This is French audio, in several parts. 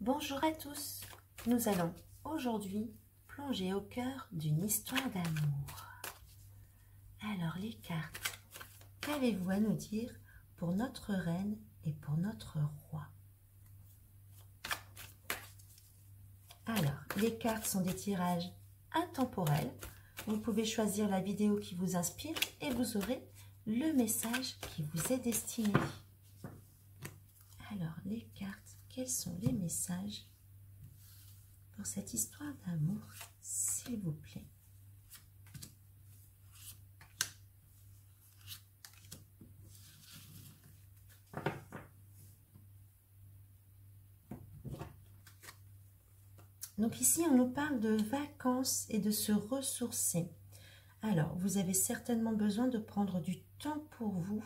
Bonjour à tous, nous allons aujourd'hui plonger au cœur d'une histoire d'amour. Alors les cartes, qu'avez-vous à nous dire pour notre reine et pour notre roi? Alors, les cartes sont des tirages intemporels. Vous pouvez choisir la vidéo qui vous inspire et vous aurez le message qui vous est destiné. Alors, les cartes, quels sont les messages pour cette histoire d'amour, s'il vous plaît? Donc ici, on nous parle de vacances et de se ressourcer. Alors, vous avez certainement besoin de prendre du temps pour vous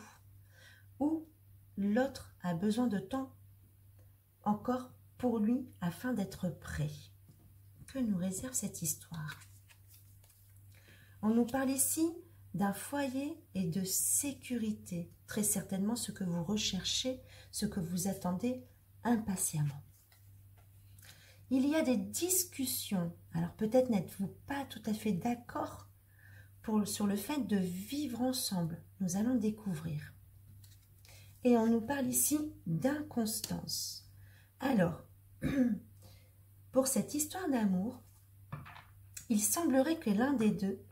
ou l'autre a besoin de temps encore pour lui afin d'être prêt. Que nous réserve cette histoire? On nous parle ici d'un foyer et de sécurité. Très certainement ce que vous recherchez, ce que vous attendez impatiemment. Il y a des discussions. Alors peut-être n'êtes-vous pas tout à fait d'accord sur le fait de vivre ensemble. Nous allons découvrir. Et on nous parle ici d'inconstance. Alors, pour cette histoire d'amour, il semblerait que l'un des deux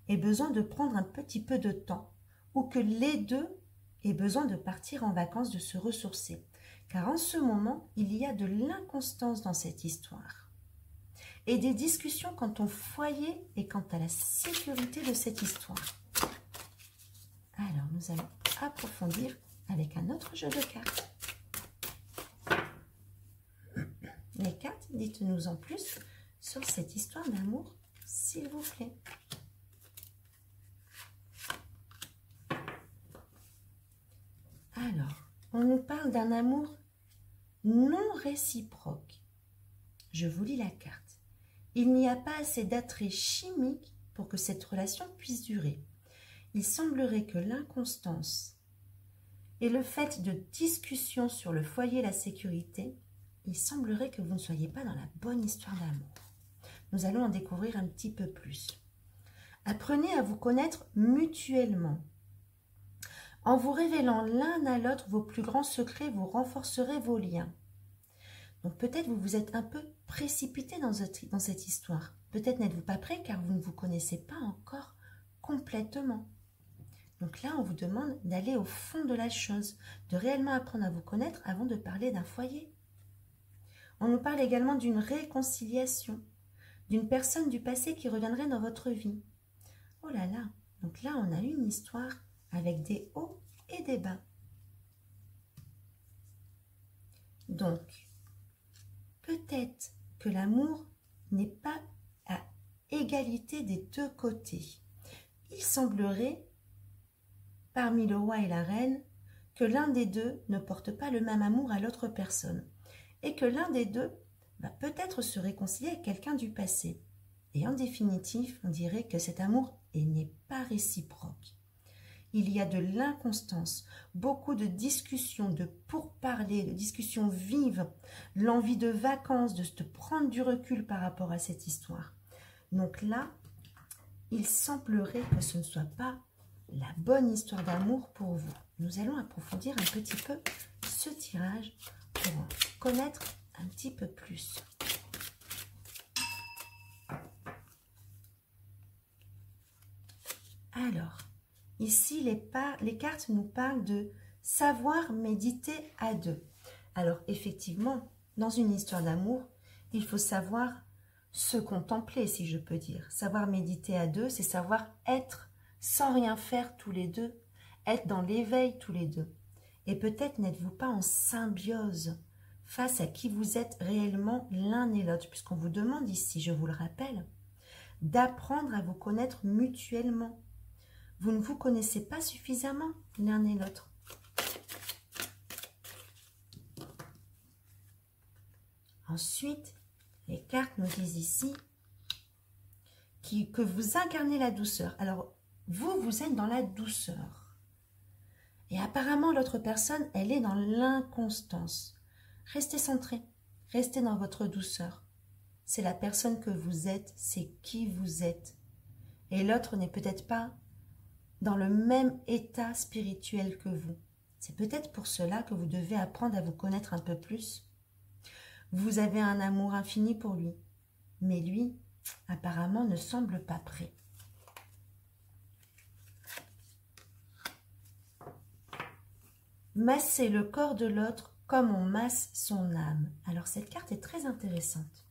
ait besoin de prendre un petit peu de temps ou que les deux aient besoin de partir en vacances, de se ressourcer. Car en ce moment, il y a de l'inconstance dans cette histoire. Et des discussions quant au foyer et quant à la sécurité de cette histoire. Alors, nous allons approfondir avec un autre jeu de cartes. Les cartes, dites-nous en plus sur cette histoire d'amour, s'il vous plaît. Alors, on nous parle d'un amour non réciproque. Je vous lis la carte. Il n'y a pas assez d'attrait chimique pour que cette relation puisse durer. Il semblerait que l'inconstance et le fait de discussions sur le foyer et la sécurité, il semblerait que vous ne soyez pas dans la bonne histoire d'amour. Nous allons en découvrir un petit peu plus. Apprenez à vous connaître mutuellement. En vous révélant l'un à l'autre vos plus grands secrets, vous renforcerez vos liens. Donc peut-être vous vous êtes un peu précipité dans cette histoire. Peut-être n'êtes-vous pas prêt car vous ne vous connaissez pas encore complètement. Donc là, on vous demande d'aller au fond de la chose, de réellement apprendre à vous connaître avant de parler d'un foyer. On nous parle également d'une réconciliation, d'une personne du passé qui reviendrait dans votre vie. Oh là là, donc là, on a une histoire avec des hauts et des bas. Donc, peut-être que l'amour n'est pas à égalité des deux côtés. Il semblerait, parmi le roi et la reine, que l'un des deux ne porte pas le même amour à l'autre personne et que l'un des deux va peut-être se réconcilier avec quelqu'un du passé. Et en définitive, on dirait que cet amour n'est pas réciproque. Il y a de l'inconstance, beaucoup de discussions, de pourparlers, de discussions vives, l'envie de vacances, de se prendre du recul par rapport à cette histoire. Donc là, il semblerait que ce ne soit pas la bonne histoire d'amour pour vous. Nous allons approfondir un petit peu ce tirage pour en connaître un petit peu plus. Alors, ici, les cartes nous parlent de savoir méditer à deux. Alors, effectivement, dans une histoire d'amour, il faut savoir se contempler, si je peux dire. Savoir méditer à deux, c'est savoir être sans rien faire tous les deux, être dans l'éveil tous les deux. Et peut-être n'êtes-vous pas en symbiose face à qui vous êtes réellement l'un et l'autre, puisqu'on vous demande ici, je vous le rappelle, d'apprendre à vous connaître mutuellement. Vous ne vous connaissez pas suffisamment l'un et l'autre. Ensuite, les cartes nous disent ici que vous incarnez la douceur. Alors, vous êtes dans la douceur. Et apparemment, l'autre personne, elle est dans l'inconstance. Restez centré. Restez dans votre douceur. C'est la personne que vous êtes, c'est qui vous êtes. Et l'autre n'est peut-être pas dans le même état spirituel que vous. C'est peut-être pour cela que vous devez apprendre à vous connaître un peu plus. Vous avez un amour infini pour lui, mais lui, apparemment, ne semble pas prêt. Masser le corps de l'autre comme on masse son âme. Alors cette carte est très intéressante.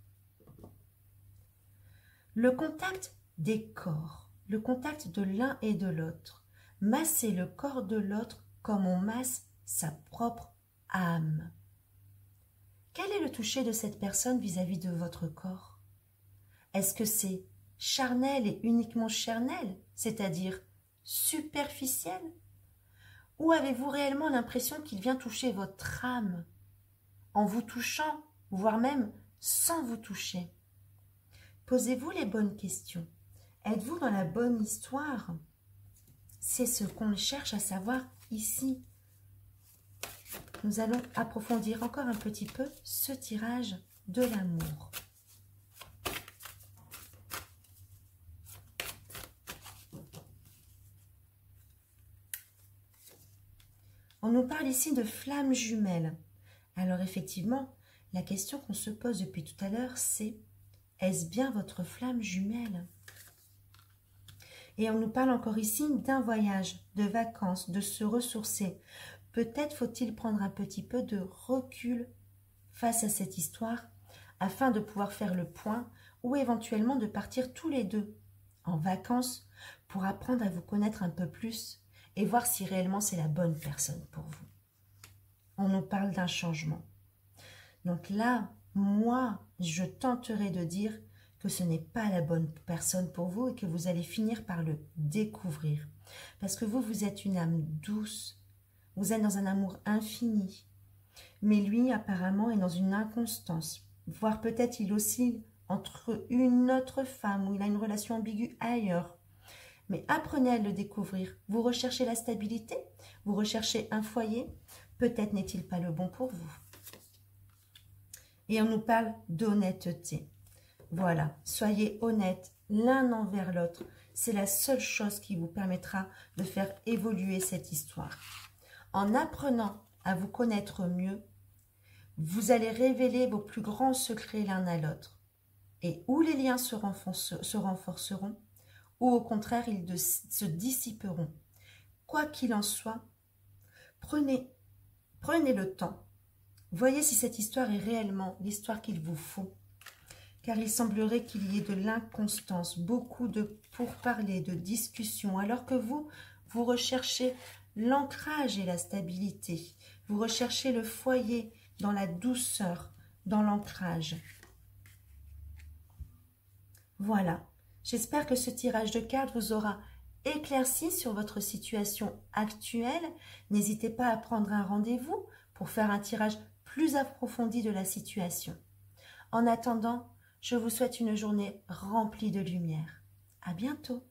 Le contact des corps, le contact de l'un et de l'autre. Masser le corps de l'autre comme on masse sa propre âme. Quel est le toucher de cette personne vis-à-vis de votre corps? Est-ce que c'est charnel et uniquement charnel, c'est-à-dire superficiel? Ou avez-vous réellement l'impression qu'il vient toucher votre âme en vous touchant, voire même sans vous toucher? Posez-vous les bonnes questions. Êtes-vous dans la bonne histoire? C'est ce qu'on cherche à savoir ici. Nous allons approfondir encore un petit peu ce tirage de l'amour. On nous parle ici de flammes jumelles. Alors effectivement, la question qu'on se pose depuis tout à l'heure, c'est: est-ce bien votre flamme jumelle? Et on nous parle encore ici d'un voyage, de vacances, de se ressourcer. Peut-être faut-il prendre un petit peu de recul face à cette histoire afin de pouvoir faire le point ou éventuellement de partir tous les deux en vacances pour apprendre à vous connaître un peu plus et voir si réellement c'est la bonne personne pour vous. On nous parle d'un changement. Donc là, moi, je tenterai de dire que ce n'est pas la bonne personne pour vous et que vous allez finir par le découvrir. Parce que vous êtes une âme douce, vous êtes dans un amour infini. Mais lui, apparemment, est dans une inconstance. Voire peut-être il oscille entre une autre femme ou il a une relation ambiguë ailleurs. Mais apprenez à le découvrir. Vous recherchez la stabilité, vous recherchez un foyer. Peut-être n'est-il pas le bon pour vous. Et on nous parle d'honnêteté. Voilà, soyez honnêtes l'un envers l'autre. C'est la seule chose qui vous permettra de faire évoluer cette histoire. En apprenant à vous connaître mieux, vous allez révéler vos plus grands secrets l'un à l'autre. Et où les liens se renforceront, ou au contraire, ils se dissiperont. Quoi qu'il en soit, prenez le temps. Voyez si cette histoire est réellement l'histoire qu'il vous faut. Car il semblerait qu'il y ait de l'inconstance, beaucoup de pourparlers, de discussions, alors que vous recherchez l'ancrage et la stabilité. Vous recherchez le foyer dans la douceur, dans l'ancrage. Voilà. J'espère que ce tirage de cartes vous aura éclairci sur votre situation actuelle. N'hésitez pas à prendre un rendez-vous pour faire un tirage plus approfondi de la situation. En attendant, je vous souhaite une journée remplie de lumière. À bientôt.